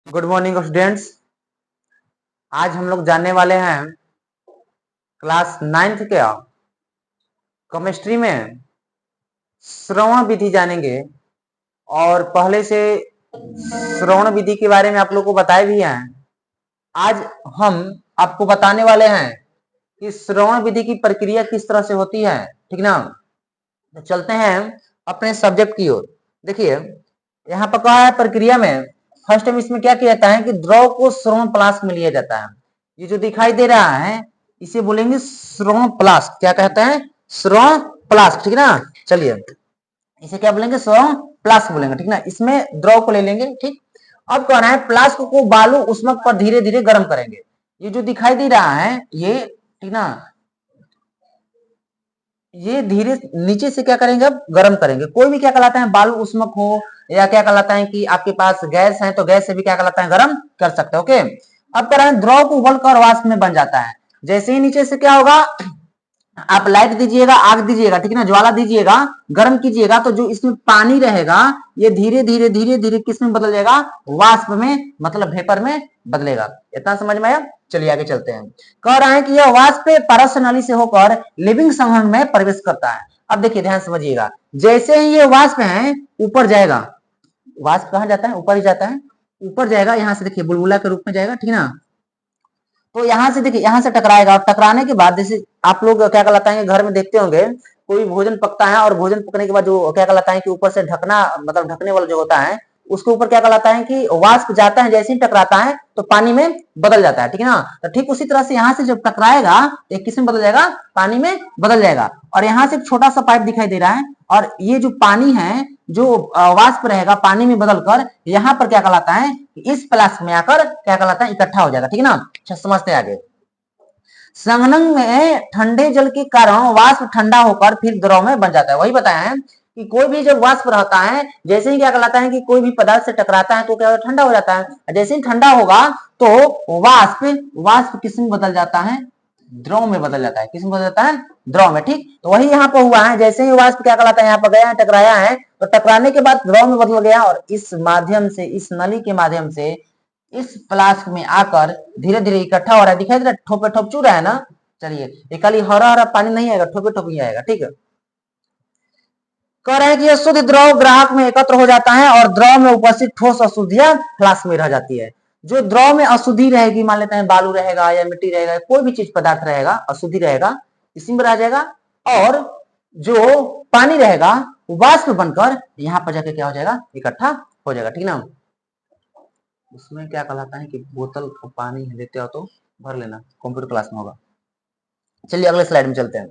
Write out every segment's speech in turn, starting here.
Good morning students. आज हम लोग जानने वाले हैं क्लास 9th के केमिस्ट्री में श्रवण विधि जानेंगे। और पहले से श्रवण विधि के बारे में आप लोग को बताए भी हैं। आज हम आपको बताने वाले हैं कि श्रवण विधि की प्रक्रिया किस तरह से होती है, ठीक ना। तो चलते हैं अपने सब्जेक्ट की ओर। देखिए यहाँ पर कहा है प्रक्रिया में फर्स्ट टाइम इसमें क्या किया जाता है कि द्रव को श्रवण फ्लास्क में लिया जाता है। ये जो दिखाई दे रहा है इसे बोलेंगे श्रवण फ्लास्क। क्या कहते हैं? श्रवण फ्लास्क, ठीक ना। चलिए इसे क्या बोलेंगे? श्रवण फ्लास्क बोलेंगे, ठीक ना। इसमें द्रव को ले लेंगे, ठीक। अब कह रहा है फ्लास्क को बालू उष्मक पर धीरे धीरे गर्म करेंगे। ये जो दिखाई दे रहा है ये, ठीक ना, ये धीरे नीचे से क्या करेंगे? अब गर्म करेंगे। कोई भी क्या कहलाता है बालू उष्मक हो या क्या कहलाता है कि आपके पास गैस है तो गैस से भी क्या कहलाता है? गर्म कर सकते हैं। ओके, अब कर रहे हैं द्रव को उबलकर वाष्प में बन जाता है। जैसे ही नीचे से क्या होगा, आप लाइट दीजिएगा, आग दीजिएगा, ठीक ना, ज्वाला दीजिएगा, गर्म कीजिएगा, तो जो इसमें पानी रहेगा ये धीरे धीरे धीरे धीरे किस में बदल जाएगा? वाष्प में, मतलब वेपर में बदलेगा। इतना समझ में आया? चलिए आगे चलते हैं। कह रहा है कि यह वाष्प पारस नली से होकर लिविंग संघनन में प्रवेश करता है। अब देखिए ध्यान समझिएगा, जैसे ही ये वाष्प है ऊपर जाएगा, वाष्प कहां जाता है? ऊपर ही जाता है, ऊपर जाएगा। यहां से देखिए बुलबुला के रूप में जाएगा, ठीक ना। तो यहां से देखिए, यहां से टकराएगा और टकराने के बाद जैसे आप लोग क्या कहलाता है घर में देखते होंगे, कोई भोजन पकता है और भोजन पकने के बाद जो क्या कहलाता है कि ऊपर से ढकना, मतलब ढकने वाला जो होता है उसके ऊपर क्या कहलाता है कि वाष्प जाता है। जैसे ही टकराता है तो पानी में बदल जाता है, ठीक है ना। तो ठीक उसी तरह से यहाँ से जब टकराएगा तो किस में बदल जाएगा? पानी में बदल जाएगा। और यहाँ से एक छोटा सा पाइप दिखाई दे रहा है और ये जो पानी है जो वाष्प रहेगा पानी में बदलकर यहाँ पर क्या कहलाता है, इस फ्लास्क में आकर क्या कहलाता है? इकट्ठा हो जाएगा, ठीक है ना। अच्छा समझते हैं आगे। संघनन में ठंडे जल के कारण वाष्प ठंडा होकर फिर द्रव में बन जाता है। वही बताया है कि कोई भी जब वाष्प रहता है, जैसे ही क्या कहलाता है कि कोई भी पदार्थ से टकराता है तो क्या ठंडा हो जाता है। जैसे ही ठंडा होगा तो वाष्प वाष्प किस में बदल जाता है? द्रव में बदल जाता है। किस में बदल जाता है? द्रव में, ठीक। तो वही यहाँ पर हुआ है, जैसे ही वाष्प क्या कहलाता है यहाँ पर गया है, टकराया है, तो टकराने के बाद द्रव में बदल गया और इस माध्यम से, इस नली के माध्यम से इस फ्लास्क में आकर धीरे धीरे इकट्ठा हो रहा है। दिखाई दे रहा है? ठोपे ठोप चू रहा है ना। चलिए ये खाली हरा हरा पानी नहीं आएगा, ठोपे ठोप ही आएगा, ठीक है। कह रहे हैं कि यह शुद्ध द्रव ग्राहक में एकत्र हो जाता है और द्रव में उपस्थित ठोस अशुद्धियां फ्लास्क में रह जाती है। जो द्रव में अशुद्धि रहेगी, मान लेते हैं बालू रहेगा या मिट्टी रहेगा, कोई भी चीज पदार्थ रहेगा, अशुद्धि रहेगा, इसी में रह जाएगा। और जो पानी रहेगा वाष्प बनकर यहाँ पर जाके क्या हो जाएगा? इकट्ठा हो जाएगा, ठीक ना। उसमें क्या कहलाता है कि बोतल पानी लेते हो तो भर लेना, कंप्यूटर क्लास में होगा। चलिए अगले स्लाइड में चलते हैं।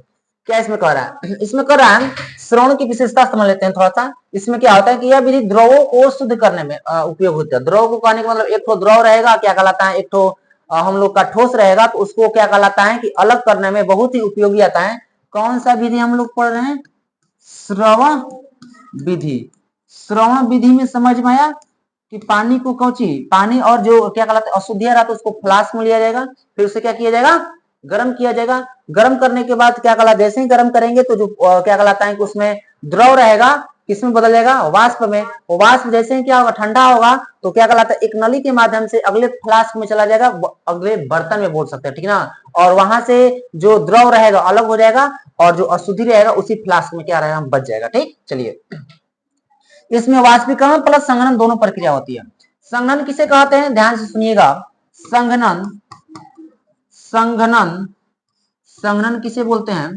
क्या इसमें कह रहा है? इसमें कह रहा है श्रवण की विशेषता समझ लेते हैं थोड़ा सा। इसमें क्या होता है कि यह विधि द्रवों को शुद्ध करने में उपयोग होता है। द्रव को कहने का मतलब एक तो द्रव रहेगा, क्या कहलाता है, एक तो हम लोग का ठोस रहेगा, तो उसको क्या कहलाता है कि अलग करने में बहुत ही उपयोगी आता है। कौन सा विधि हम लोग पढ़ रहे हैं? श्रवण विधि। श्रवण विधि में समझ में आया कि पानी को कौची, पानी और जो क्या कहलाता है अशुद्धियां रहता है उसको फ्लास्क में लिया जाएगा, फिर उसे क्या किया जाएगा? गर्म किया जाएगा। गर्म करने के बाद क्या कहलाता है, जैसे ही गर्म करेंगे तो जो क्या कहलाता है कि उसमें द्रव रहेगा किसमें बदल जाएगा? वाष्प में। वो वाष्प जैसे ही क्या होगा? ठंडा होगा तो क्या कहलाता है एक नली के माध्यम से अगले फ्लास्क में चला जाएगा, अगले बर्तन में बोल सकते हैं, ठीक ना। और वहां से जो द्रव रहेगा अलग हो जाएगा और जो अशुद्धि रहेगा उसी फ्लास्क में क्या रहेगा? बच जाएगा, ठीक। चलिए इसमें वाष्पीकरण प्लस संघनन दोनों प्रक्रिया होती है। संघनन किसे कहते हैं? ध्यान से सुनिएगा। संघनन, संघनन, संघनन किसे बोलते हैं?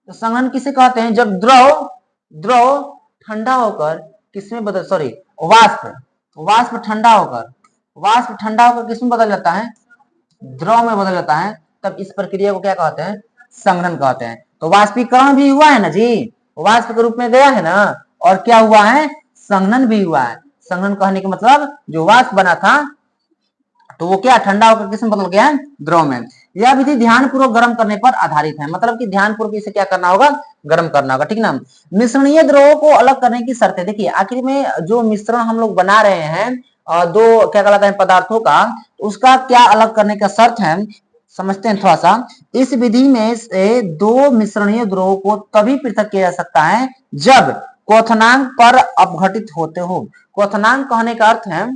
तो संघनन किसे कहते हैं? जब द्रव, द्रव ठंडा होकर किसमें बदल, सॉरी वाष्प, वाष्प ठंडा होकर, वाष्प ठंडा होकर किसमें बदल जाता है? द्रव में बदल जाता है। तब इस प्रक्रिया को क्या कहते हैं? संघनन कहते हैं। तो वाष्पीकरण भी हुआ है ना जी, वाष्प के रूप में गया है ना, और क्या हुआ है? संघनन भी हुआ है। संघनन कहने का मतलब जो वाष्प बना था तो वो क्या ठंडा होकर किसमें बदल गया है? द्रव में। यह विधि ध्यानपूर्वक गर्म करने पर आधारित है, मतलब कि ध्यानपूर्वक इसे क्या करना होगा? गर्म करना होगा, ठीक ना। मिश्रणीय द्रवों को अलग करने की शर्तें देखिए। आखिर में जो मिश्रण हम लोग बना रहे हैं दो क्या कहलाता है पदार्थों का, उसका क्या अलग करने का शर्त है समझते हैं थोड़ा सा। इस विधि में से दो मिश्रणीय द्रवों को तभी पृथक किया जा सकता है जब क्वथनांक पर अपघटित होते हो। क्वथनांक कहने का अर्थ है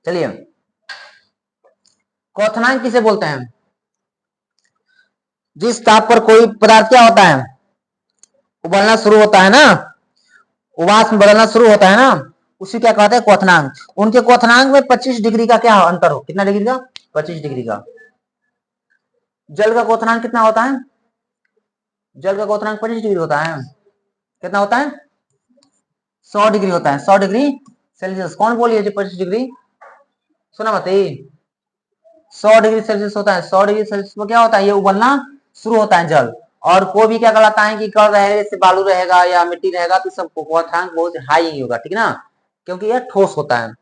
चलिए, क्वथनांक किसे बोलते हैं? जिस ताप पर कोई पदार्थ क्या होता है, उबलना शुरू होता है ना, उबास में बदलना शुरू होता है ना, उसी क्या कहते हैं, क्वथनांक। उनके क्वथनांक में 25 डिग्री का क्या अंतर हो, कितना डिग्री का, 25 डिग्री का। जल का क्वथनांक कितना होता है? जल का क्वथनांक 25 डिग्री होता है। कितना होता है? 100 डिग्री होता है, 100 डिग्री सेल्सियस। कौन बोलिए जो 25 डिग्री, सुना मत, 100 डिग्री सेल्सियस होता है। 100 डिग्री सेल्सियस में क्या होता है, ये उबलना शुरू होता है जल। और कोई भी क्या कहलाता है कि कण रहेगा, जैसे बालू रहेगा या मिट्टी रहेगा, तो सब क्वथनांक बहुत हाई ही होगा, ठीक ना, क्योंकि यह ठोस होता है।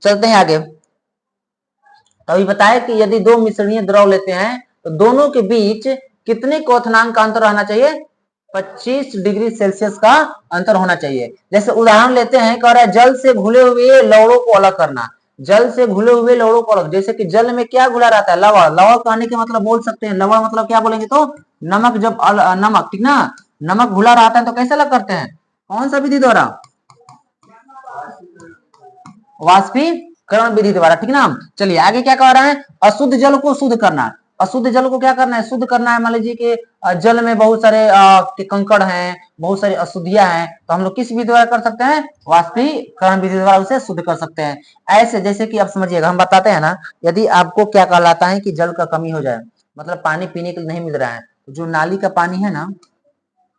चलते हैं आगे। तो अभी बताया कि यदि दो मिश्रणीय द्रव लेते हैं तो दोनों के बीच कितने क्वथनांक का अंतर रहना चाहिए, 25 डिग्री सेल्सियस का अंतर होना चाहिए। जैसे उदाहरण लेते हैं, कह रहा है जल से घुले हुए लवणों को अलग करना। जल से घुले हुए लवणों को अलग, जैसे कि जल में क्या घुला रहता है, लवण। लवण कहने के मतलब बोल सकते हैं, लवण मतलब क्या बोलेंगे तो नमक। जब नमक, ठीक ना, नमक घुला रहता है तो कैसे अलग करते हैं, कौन सा विधि द्वारा, वाष्पीकरण विधि द्वारा, ठीक ना। चलिए आगे क्या कह रहा है, अशुद्ध जल को शुद्ध करना। अशुद्ध जल को क्या करना है, शुद्ध करना है। मान लीजिए कि जल में बहुत सारे कंकड़ हैं, बहुत सारी अशुद्धियां हैं, तो हम लोग किस विधि द्वारा कर सकते हैं, वाष्पीकरण विधि द्वारा उसे शुद्ध कर सकते हैं। ऐसे जैसे कि आप समझिएगा, हम बताते हैं ना, यदि आपको क्या कहलाता है कि जल का कमी हो जाए, मतलब पानी पीने के लिए नहीं मिल रहा है, तो जो नाली का पानी है ना,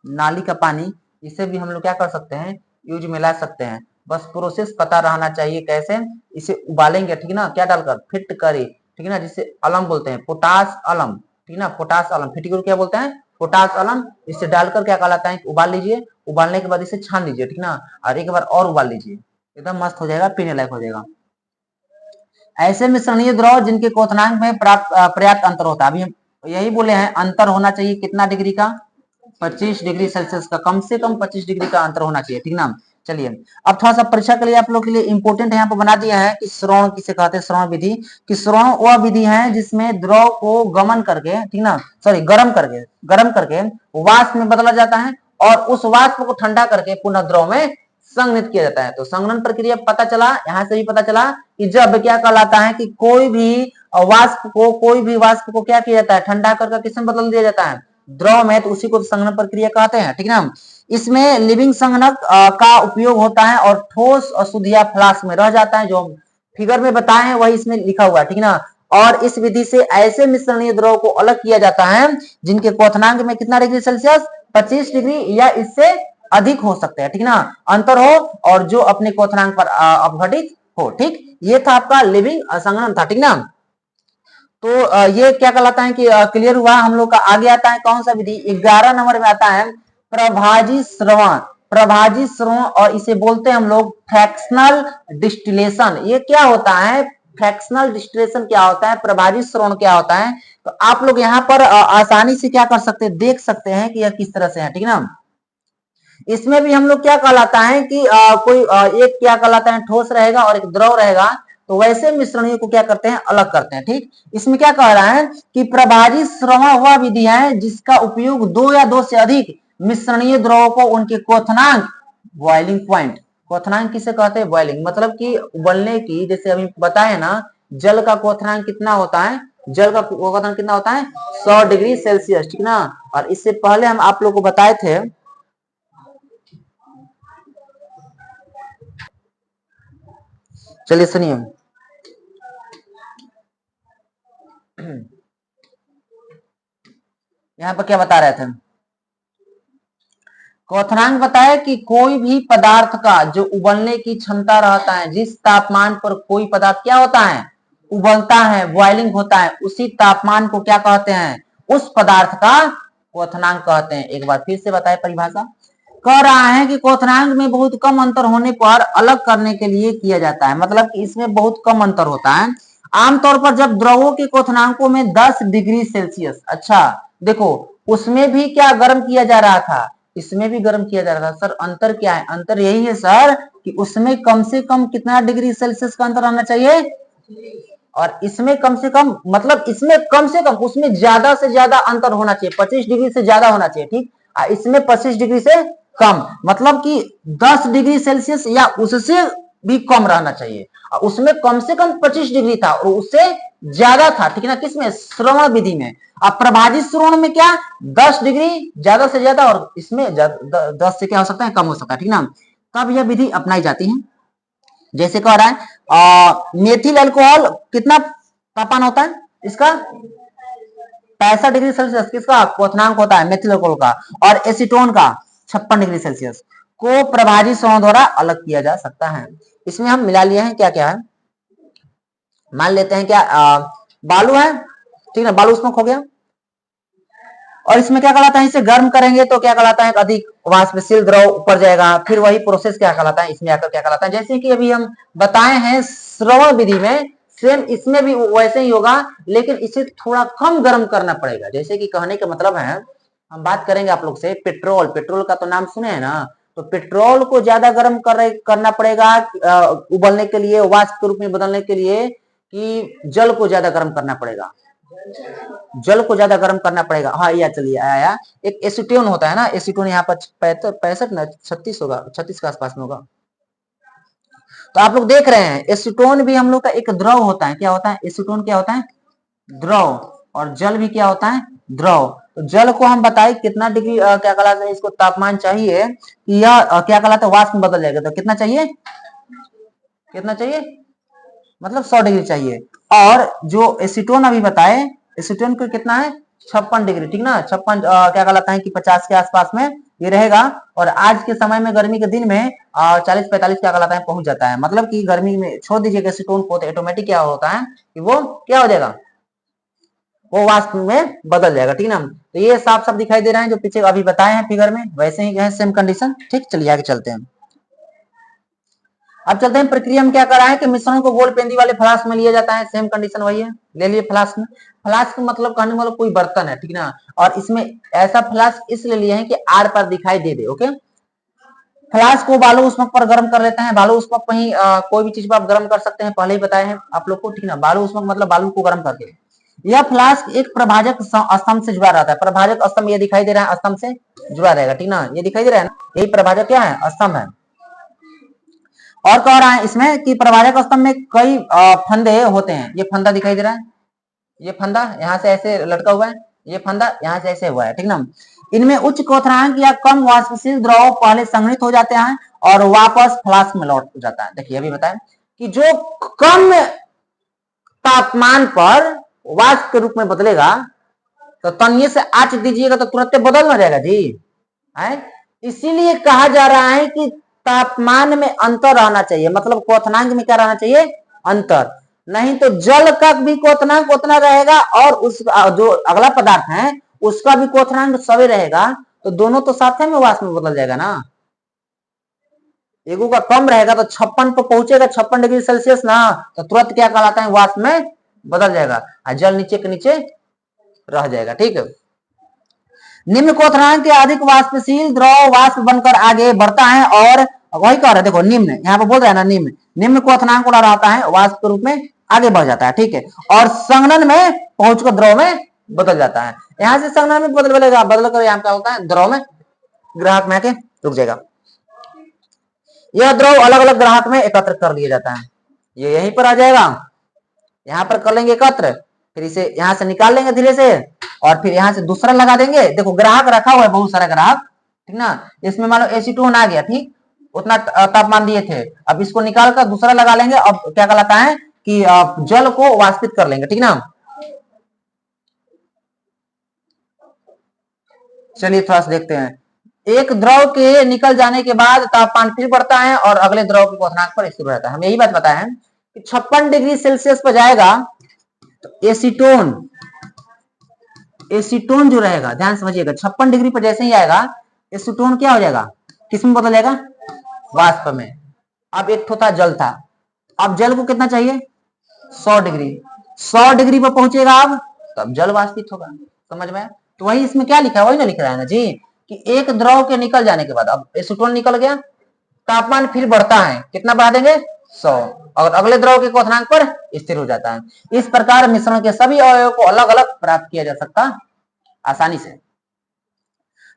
नाली का पानी, इसे भी हम लोग क्या कर सकते हैं, यूज में ला सकते हैं। बस प्रोसेस पता रहना चाहिए कैसे। इसे उबालेंगे, ठीक ना, क्या डालकर, फिटकरी, ठीक ना, जिसे अलम बोलते हैं, पोटास अलम, ठीक ना, पोटास अलम, फिटकरी क्या बोलते हैं, पोटास अलम। इसे डालकर क्या कहलाता है, उबाल लीजिए। उबालने के बाद इसे छान लीजिए, ठीक ना, और एक बार और उबाल लीजिए, एकदम मस्त हो जाएगा, पीने लायक हो जाएगा। ऐसे मिश्रणीय द्रव जिनके क्वथनांक में पर्याप्त अंतर होता है, अभी हम यही बोले हैं, अंतर होना चाहिए कितना डिग्री का, 25 डिग्री सेल्सियस का, कम से कम 25 डिग्री का अंतर होना चाहिए, ठीक ना। चलिए, अब थोड़ा सा परीक्षा के लिए आप लोग के लिए इंपोर्टेंट यहाँ पर बना दिया है कि श्रवण किसे कहते हैं, श्रवण विधि। कि श्रवण वह विधि है जिसमें द्रव को गमन करके, ठीक ना, सॉरी गर्म करके वाष्प में बदला जाता है, और उस वाष्प को ठंडा करके पुनः द्रव में संघनित किया जाता है। तो संघनन प्रक्रिया पता चला, यहाँ से भी पता चला कि जब क्या कहलाता है कि कोई भी वाष्प को क्या किया जाता है, ठंडा करके किसमें बदल दिया जाता है, द्रव में, तो उसी को संघनन प्रक्रिया कहते हैं, ठीक ना। इसमें लिविंग संघनक का उपयोग होता है, और ठोस अशुद्धियां फ्लास्क में रह जाता है, जो फिगर में बताए हैं वही इसमें लिखा हुआ है, ठीक ना। और इस विधि से ऐसे मिश्रणीय द्रव को अलग किया जाता है जिनके क्वथनांक में कितना डिग्री सेल्सियस, 25 डिग्री या इससे अधिक हो सकते हैं, ठीक ना, अंतर हो, और जो अपने क्वथनांक पर अपघटित हो, ठीक। ये था आपका लिविंग संघनन था, ठीक ना। तो ये क्या कहलाता है कि क्लियर हुआ हम लोग का। आगे आता है कौन सा विधि, 11 नंबर में आता है प्रभाजी श्रवण। प्रभाजी श्रवण, और इसे बोलते हैं हम लोग फ्रैक्शनल डिस्टिलेशन। ये क्या होता है, फ्रैक्शनल डिस्टिलेशन क्या होता है, प्रभाजी श्रवण क्या होता है, तो आप लोग यहाँ पर आसानी से क्या कर सकते हैं, देख सकते हैं कि यह किस तरह से है, ठीक ना। इसमें भी हम लोग क्या कहलाता है कि एक क्या कहलाता है, ठोस रहेगा और एक द्रव रहेगा, तो वैसे मिश्रणियों को क्या करते हैं, अलग करते हैं, ठीक। इसमें क्या कह रहा है कि प्रभाजी श्रवण वह विधि है जिसका उपयोग दो या दो से अधिक मिश्रणीय द्रवों को उनके क्वथनांक, बॉइलिंग पॉइंट, क्वथनांक किसे कहते हैं, बॉइलिंग मतलब कि उबलने की, जैसे अभी बताए ना, जल का क्वथनांक कितना होता है, जल का क्वथनांक कितना होता है, 100 डिग्री सेल्सियस, ठीक ना। और इससे पहले हम आप लोग को बताए थे, चलिए सुनिए, यहाँ पर क्या बता रहे थे, क्वथनांक बताया कि कोई भी पदार्थ का जो उबलने की क्षमता रहता है, जिस तापमान पर कोई पदार्थ क्या होता है, उबलता है, बॉइलिंग होता है, उसी तापमान को क्या कहते हैं, उस पदार्थ का क्वथनांक कहते हैं। एक बार फिर से बताए परिभाषा। कह रहा है कि क्वथनांक में बहुत कम अंतर होने पर अलग करने के लिए किया जाता है, मतलब कि इसमें बहुत कम अंतर होता है। आमतौर पर जब द्रवों के क्वथनांकों में 10 डिग्री सेल्सियस, अच्छा देखो, उसमें भी क्या गर्म किया जा रहा था, इसमें भी गर्म किया जा रहा था। सर अंतर क्या है, अंतर यही है सर कि उसमें कम से कम कितना डिग्री सेल्सियस का अंतर आना चाहिए, और इसमें कम से कम, मतलब इसमें कम से कम, उसमें ज्यादा से ज्यादा अंतर होना चाहिए, 25 डिग्री से ज्यादा होना चाहिए, ठीक। इसमें 25 डिग्री से कम, मतलब कि 10 डिग्री सेल्सियस या उससे भी कम रहना चाहिए। उसमें कम से कम 25 डिग्री था और उससे ज्यादा था, ठीक है ना, किसमें, श्रवण विधि में। अब प्रभाजित श्रवण में क्या, 10 डिग्री ज्यादा से ज्यादा, और इसमें 10 से क्या हो सकता है, कम हो सकता है, ठीक ना। तब यह विधि अपनाई जाती है। जैसे कह रहा है मेथिल अल्कोहल कितना तापमान होता है इसका, 65 डिग्री सेल्सियस, किसका क्वथनांक होता है मेथिल अल्कोहल का, और एसीटोन का 56 डिग्री सेल्सियस को प्रभाजित श्रवण द्वारा अलग किया जा सकता है। इसमें हम मिला लिए हैं क्या क्या है, मान लेते हैं क्या, बालू है, ठीक है, बालू उसमें खो गया, और इसमें क्या कहलाता है, इसे गर्म करेंगे तो क्या कहलाता है, अधिक वाष्पशील द्रव ऊपर जाएगा, फिर वही प्रोसेस क्या कहलाता है, इसमें आकर क्या कहलाता है, जैसे कि अभी हम बताए हैं श्रवण विधि में, सेम इसमें भी वैसे ही होगा, लेकिन इसे थोड़ा कम गर्म करना पड़ेगा। जैसे कि कहने का मतलब है, हम बात करेंगे आप लोग से, पेट्रोल, पेट्रोल का तो नाम सुने हैं ना, तो पेट्रोल को ज्यादा गर्म करना पड़ेगा उबलने के लिए, वाष्प के रूप में बदलने के लिए, कि जल को ज्यादा गर्म करना पड़ेगा, जल को ज्यादा गर्म करना पड़ेगा। हाँ या चलिए आया, एक एसीटोन होता है ना, एसीटोन यहाँ पर 65 ना 36 होगा, 36 के आसपास में होगा। तो आप लोग देख रहे हैं एसीटोन भी हम लोग का एक द्रव होता है, क्या होता है, एसीटोन क्या होता है, द्रव, और जल भी क्या होता है, द्रव। तो जल को हम बताए कितना डिग्री क्या कहलाता है, इसको तापमान चाहिए कि यह क्या कहलाता है, वाष्प में बदल जाएगा, तो कितना चाहिए, कितना चाहिए, मतलब 100 डिग्री चाहिए। और जो एसीटोन अभी बताए, एसीटोन को कितना है, 56 डिग्री, ठीक ना, 56 क्या कहलाता है कि 50 के आसपास में ये रहेगा। और आज के समय में गर्मी के दिन में 40-45 क्या कहलाता है, पहुंच जाता है। मतलब कि गर्मी में छोड़ दीजिएगा एसीटोन को, तो ऑटोमेटिक क्या होता है कि वो क्या हो जाएगा, वो वाष्प में बदल जाएगा, ठीक ना। तो ये साफ साफ दिखाई दे रहा है जो पीछे अभी बताए हैं फिगर में, वैसे ही है सेम कंडीशन, ठीक। चलिए आगे चलते हैं। अब चलते हैं प्रक्रिया में क्या कर रहा है कि मिश्रण को गोल पेंदी वाले फ्लास्क में लिया जाता है, सेम कंडीशन वही है, ले लिए फ्लास्क में। फ्लास्क मतलब कहने वाला कोई बर्तन है, ठीक ना, और इसमें ऐसा फ्लास्क इसलिए लिए हैं कि आर पर दिखाई दे दे, ओके। फ्लास्क को बालू उष्मक पर गर्म कर लेते हैं, बालू उष्मक पर ही कोई भी चीज पर आप गर्म कर सकते हैं, पहले ही बताए हैं आप लोग को, ठीक ना। बालू उष्मक मतलब बालू को गर्म करके। यह फ्लास्क एक प्रभाजक स्तंभ से जुड़ा रहता है, प्रभाजक स्तंभ ये दिखाई दे रहा है, स्तंभ से जुड़ा रहेगा, ठीक ना, ये दिखाई दे रहा है ना, यही प्रभाजक क्या है, स्तंभ है। और कह रहा है इसमें कि प्रभाजक स्तंभ में कई फंदे होते हैं, ये फंदा दिखाई दे रहा है, ये फंदा यहाँ से ऐसे लटका हुआ है, ये फंदा यहाँ से ऐसे हुआ है, ठीक ना। इनमें उच्च क्वथनांक या कम वाष्पशील द्रव पहले संग्रहित हो जाते हैं और वापस फ्लास्क में लौट जाता है। देखिए अभी बताएं कि जो कम तापमान पर वाष्प के रूप में बदलेगा, तो तनिए से आंच दीजिएगा तो तुरंत बदल ना जाएगा जी, है। इसीलिए कहा जा रहा है कि तापमान में अंतर रहना चाहिए, मतलब क्वथनांक में क्या रहना चाहिए, अंतर। नहीं तो जल का भी क्वथनांक उतना रहेगा और उस जो अगला पदार्थ है उसका भी क्वथनांक सभी रहेगा, तो दोनों तो साथ में वाष्प में बदल जाएगा ना। एगो का कम रहेगा तो 56 पर पहुंचेगा, 56 डिग्री सेल्सियस ना, तो तुरंत क्या कहलाता है, वाष्प में बदल जाएगा, जल नीचे के नीचे रह जाएगा, ठीक है। निम्न क्वथनांक के अधिक वाष्पशील द्रव वाष्प बनकर आगे बढ़ता है, और वही कह रहे देखो निम्न, यहाँ पे बोल रहे हैं ना, निम्न निम्न क्वथनांक वाला रहता है, वाष्प के रूप में आगे बढ़ जाता है, ठीक है, और संघनन में पहुंचकर द्रव में बदल जाता है। यहाँ से संघनन में बदलेगा, बदल कर यहाँ क्या होता है, द्रव में, ग्राहक में आके रुक जाएगा। यह द्रव अलग अलग ग्राहक में एकत्र कर लिया जाता है, ये यहीं पर आ जाएगा, यहाँ पर कर लेंगे एकत्र, फिर इसे यहाँ से निकाल लेंगे धीरे से, और फिर यहाँ से दूसरा लगा देंगे। देखो ग्राहक रखा हुआ है बहुत सारा ग्राहक, ठीक ना, इसमें मान लो एसीटोन आ गया, ठीक, उतना तापमान दिए थे, अब इसको निकाल कर दूसरा लगा लेंगे। अब क्या कहलाता है कि जल को वाष्पित कर लेंगे, ठीक ना। चलिए थोड़ा सा देखते हैं, एक द्रव के निकल जाने के बाद तापमान फिर बढ़ता है और अगले द्रव के क्वथनांक पर स्थिर रहता है। हम यही बात बताए हैं कि 56 डिग्री सेल्सियस पर जाएगा तो एसीटोन, एसीटोन जो रहेगा, ध्यान समझिएगा, 56 डिग्री पर जैसे ही आएगा एसीटोन क्या हो जाएगा, किसमें बदल जाएगा, वाष्प में। अब एक था जल था, अब जल को कितना चाहिए, 100 डिग्री, 100 डिग्री पर पहुंचेगा अब, तब जल वाष्पित होगा, समझ में। तो वही इसमें क्या लिखा है, वही ना लिख रहा है ना जी, कि एक द्रव के निकल जाने के बाद, अब एसीटोन निकल गया, तापमान फिर बढ़ता है, कितना बढ़ा देंगे, 100, और अगले द्रव के क्वथनांक पर स्थिर हो जाता है। इस प्रकार मिश्रण के सभी अवयवों को अलग अलग प्राप्त किया जा सकता आसानी से।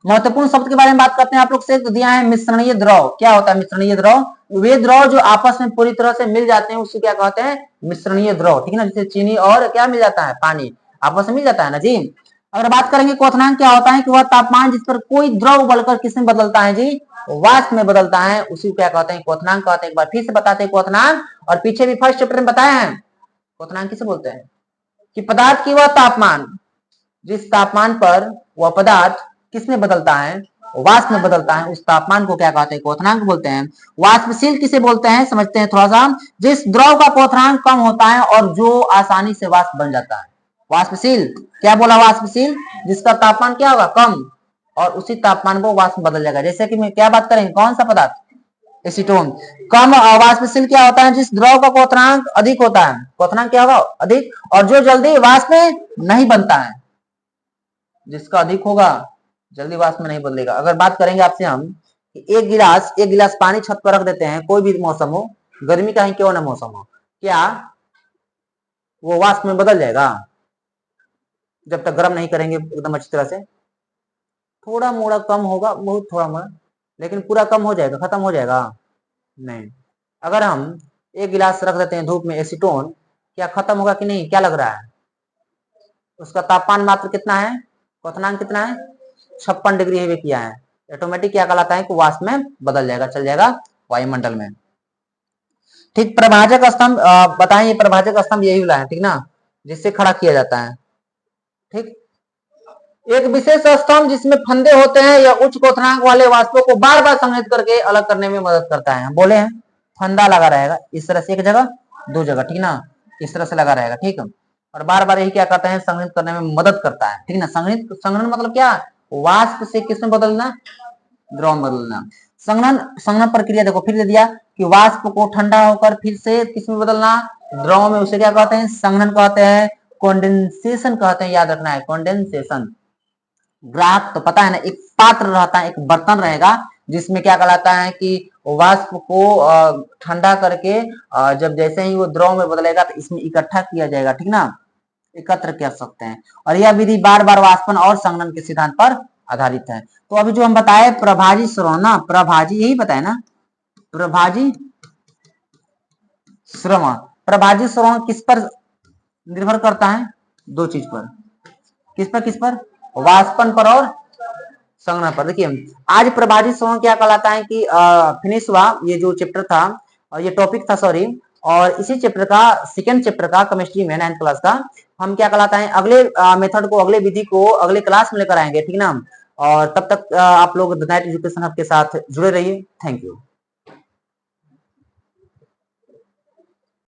महत्वपूर्ण शब्द के बारे में बात करते हैं आप लोग से, तो दिया है मिश्रणीय द्रव। क्या होता है मिश्रणीय द्रव, वे द्रव जो आपस में पूरी तरह से मिल जाते हैं उसे क्या कहते हैं, मिश्रणीय द्रव, ठीक है ना। जैसे चीनी और क्या मिल जाता है, पानी आपस में मिल जाता है ना जी। अगर बात करेंगे क्वथनांक क्या होता है कि वह तापमान जिस पर कोई द्रव उबलकर किसमें बदलता है जी, वाष्प में बदलता है, उसी को क्या कहते हैं, क्वथनांक कहते हैं। एक बार फिर से बताते हैं क्वथनांक, और पीछे भी फर्स्ट चैप्टर में बताया है क्वथनांक किसे बोलते हैं, कि पदार्थ की वह तापमान जिस तापमान पर वह पदार्थ किसमें बदलता है, वाष्प में बदलता है, उस तापमान को क्या कहते हैं, क्वथनांक बोलते हैं। वाष्पशील किसे बोलते हैं समझते हैं थोड़ा सा, जिस द्रव का क्वथनांक कम होता है और जो आसानी से वाष्प बन जाता है। वाष्पशील क्या बोला, वाष्पशील जिसका तापमान क्या होगा, कम, और उसी तापमान को वाष्प बदल जाएगा। जैसे कि मैं क्या बात करेंगे, कौन सा पदार्थ, एसीटोन। कम वाष्पशील क्या होता है, जिस द्रव का क्वथनांक अधिक होता है, क्वथनांक क्या होगा, अधिक, और जो जल्दी वाष्प में नहीं बनता है। जिसका अधिक होगा जल्दी वाष्प में नहीं बदलेगा। अगर बात करेंगे आपसे हम कि एक गिलास पानी छत पर रख देते हैं, कोई भी मौसम हो, गर्मी का ही क्यों ना मौसम हो, क्या वो वाष्प में बदल जाएगा? जब तक गर्म नहीं करेंगे एकदम अच्छी तरह से, थोड़ा मोड़ा कम होगा, बहुत थोड़ा मोड़ा, लेकिन पूरा कम हो जाएगा, खत्म हो जाएगा नहीं। अगर हम एक गिलास रख देते हैं धूप में एसीटोन, क्या खत्म होगा कि नहीं, क्या लग रहा है? उसका तापमान मात्र कितना है, क्वथनांक कितना है, 56 डिग्री हेवे किया है, ऑटोमेटिक क्या कहलाता है कि वाष्प में बदल जाएगा, चल जाएगा वायुमंडल में। ठीक, प्रभाजक स्तंभ बताएं, ये प्रभाजक स्तंभ यही वाला है, ठीक ना, जिससे खड़ा किया जाता है। ठीक, एक विशेष स्तंभ जिसमें फंदे होते हैं या उच्च क्वथनांक वाले वाष्पों को बार बार संग्रहित करके अलग करने में मदद करता है। बोले हैं फंदा लगा रहेगा इस तरह से, एक जगह दो जगह, ठीक ना, इस तरह से लगा रहेगा, ठीक है, और बार बार यही क्या करता है, संग्रहित करने में मदद करता है, ठीक ना। संग्रहण मतलब क्या, वाष्प से किसमें बदलना, द्रव में बदलना। संघनन प्रक्रिया देखो फिर दे दिया कि वाष्प को ठंडा होकर फिर से किसमें बदलना, द्रव में, उसे क्या कहते हैं, संघनन कहते हैं, कंडेंसेशन कहते हैं, याद रखना है कंडेंसेशन। ग्राहक तो पता है ना, एक पात्र रहता है, एक बर्तन रहेगा जिसमें क्या कहलाता है कि वाष्प को ठंडा करके जब जैसे ही वो द्रव में बदलेगा तो इसमें इकट्ठा किया जाएगा, ठीक ना, एकत्र कर सकते हैं। और यह विधि बार बार वाष्पन और संघनन के सिद्धांत पर आधारित है। तो अभी जो हम बताए प्रभाजी श्रवण ना, प्रभाजी यही बताए ना, प्रभाजी श्रवण, प्रभाजी श्रवण किस पर निर्भर करता है, दो चीज पर, किस पर, वाष्पन पर और संघनन पर। देखिए आज प्रभाजी श्रवण क्या कहलाता है कि फिनिश हुआ ये जो चैप्टर था, और ये टॉपिक था सॉरी, और इसी चैप्टर का सेकंड चैप्टर का केमिस्ट्री में 9th क्लास का हम क्या कहलाता है, अगले मेथड को, अगले विधि को अगले क्लास में लेकर आएंगे, ठीक ना। और तब तक आप लोग द नाइट एजुकेशन हब के साथ जुड़े रहिए। Thank you.